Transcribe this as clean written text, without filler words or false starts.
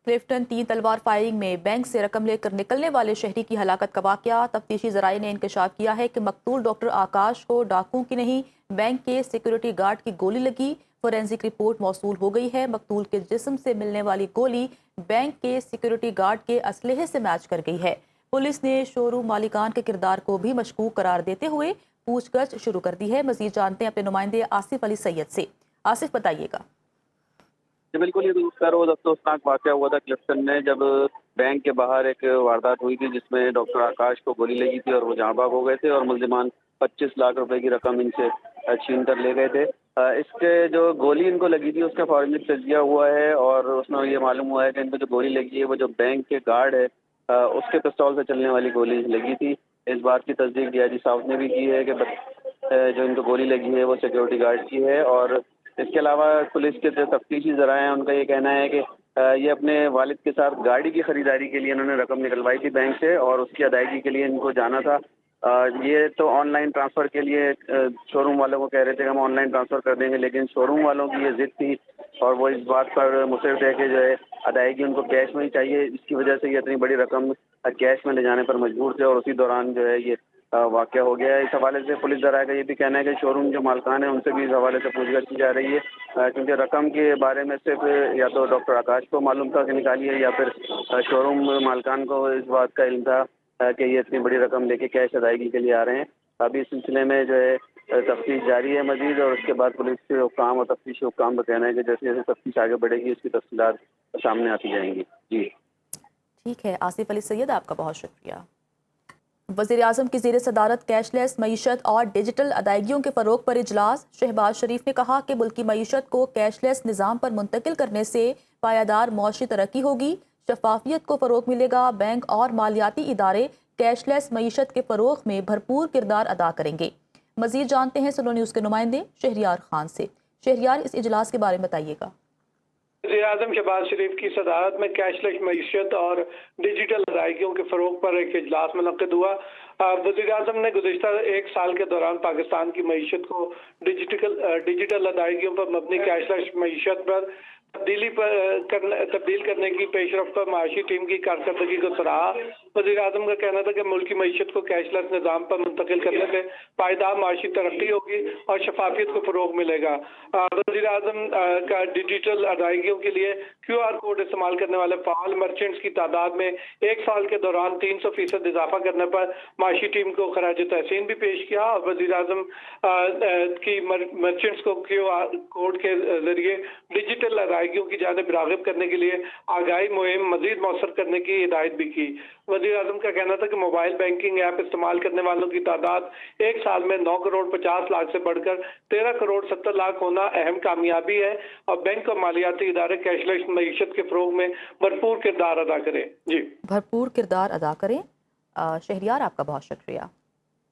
क्लिफ्टन 3 तलवार फायरिंग में बैंक से रकम लेकर निकलने वाले शहरी की हलाकत का वाकया। तफ्तीशी जराये ने इंकशाफ किया है कि मकतूल डॉक्टर आकाश को डाकुओं की नहीं, बैंक के सिक्योरिटी गार्ड की गोली लगी। फोरेंसिक रिपोर्ट मौसूल हो गई है। मकतूल के जिस्म से मिलने वाली गोली बैंक के सिक्योरिटी गार्ड के असलहे से मैच कर गई है। पुलिस ने शोरूम मालिकान के किरदार को भी मशकूक करार देते हुए पूछगछ शुरू कर दी है। मजीद जानते हैं अपने नुमाइंदे आसिफ अली सैयद से। आसिफ, बताइएगा। जी बिल्कुल, ये दूसरा रोज अफसोसनाक वाकया हुआ था क्लिफ्टन में, जब बैंक के बाहर एक वारदात हुई थी जिसमें डॉक्टर आकाश को गोली लगी थी और वो जहाँ भाग हो गए थे और मुल्जिमान 25 लाख रुपए की रकम इनसे छीन कर ले गए थे। इसके जो गोली इनको लगी थी उसका फॉरेंसिक तजिया हुआ है और उसमें ये मालूम हुआ है कि इनको जो गोली लगी है वो जो बैंक के गार्ड है उसके पिस्तौल से चलने वाली गोली लगी थी। इस बात की तस्दीक डीआईजी साउथ ने भी की है कि जो इनको गोली लगी है वो सिक्योरिटी गार्ड की है। और इसके अलावा पुलिस के जो तफ्तीशी जराए हैं उनका ये कहना है कि ये अपने वालिद के साथ गाड़ी की खरीदारी के लिए इन्होंने रकम निकलवाई थी बैंक से और उसकी अदायगी के लिए इनको जाना था। ये तो ऑनलाइन ट्रांसफ़र के लिए शोरूम वालों को कह रहे थे कि हम ऑनलाइन ट्रांसफ़र कर देंगे, लेकिन शोरूम वालों की ये ज़िद थी और वो इस बात पर मुसर थे कि जो है अदायगी उनको कैश में ही चाहिए। इसकी वजह से ये इतनी बड़ी रकम कैश में ले जाने पर मजबूर थे और उसी दौरान जो है ये वाक़या हो गया है। इस हवाले से पुलिस ज़राए का ये भी कहना है कि शोरूम जो मालकान है उनसे भी इस हवाले से पूछताछ की जा रही है, क्योंकि रकम के बारे में सिर्फ या तो डॉक्टर आकाश को मालूम था कि निकाली है या फिर शोरूम मालकान को इस बात का इल्म था कि ये इतनी बड़ी रकम लेके कैश अदायगी के लिए आ रहे हैं। अभी इस सिलसिले में जो है तफ्तीश जारी है मजीद, और उसके बाद पुलिस के हुक्काम और तफ्तीशी हुक्काम का कहना है कि जैसे जैसे तफ्तीश आगे बढ़ेगी उसकी तफसीलात सामने आती जाएंगी। जी ठीक है आसिफ अली सैयद, आपका बहुत शुक्रिया। वज़ीर-ए-आज़म की ज़ेर सदारत कैशलेस मईशत और डिजिटल अदायगियों के फ़रोग पर इजलास। शहबाज शरीफ ने कहा कि मुल्की मईशत को कैशलेस निज़ाम पर मुंतकिल करने से पायादार मौशी तरक्की होगी, शफाफियत को फ़रोग मिलेगा। बैंक और मालियाती इदारे कैशलेस मईशत के फ़रोग में भरपूर किरदार अदा करेंगे। मज़ीद जानते हैं सुनो न्यूज़ के नुमाइंदे शहरियार खान से। शहरियार, इस इजलास के बारे में बताइएगा। वज़ीर-ए-आज़म शहबाज शरीफ की सदारत में कैशलेस मईशत और डिजिटल अदायगियों के फ़रोग पर एक इजलास मुनक़्क़िद हुआ। वज़ीर-ए-आज़म ने गुज़िश्ता एक साल के दौरान पाकिस्तान की मईशत को डिजिटल अदायगियों पर मबनी कैशलेस मईशत पर तब्दील करने की पेशरफ पर माशी टीम की कारकर्दगी को सराहा। वज़ीर-ए-आज़म का कहना था कि मुल्की मईशत को कैशलेस निज़ाम पर मुंतकिल करने से पायदार माशी तरक्की होगी और शफाफियत को फ़रोग मिलेगा। वज़ीर-ए-आज़म का डिजिटल अदायगियों के लिए QR कोड इस्तेमाल करने वाले फ़ाल मर्चेंट्स की तादाद में एक साल के दौरान 300% इजाफा करने पर माशी टीम को खराज तहसीन भी पेश किया और वज़ीर-ए-आज़म की मर्चेंट्स को QR कोड के जरिए डिजिटल अदायगियों की जानिब राग़िब करने के लिए आगाही मुहिम मज़ीद मौसर करने की हिदायत भी की। वज़ीर-ए-आज़म का कहना था कि मोबाइल बैंकिंग ऐप इस्तेमाल करने वालों की तादाद एक साल में 9 करोड़ 50 लाख से बढ़कर 13 करोड़ 70 लाख होना अहम कामयाबी है और बैंक और मालियाती इदारे कैशलेस मईशत के फ़रोग में भरपूर किरदार अदा करें। जी भरपूर किरदार अदा करें। शहरियार, आपका बहुत शुक्रिया।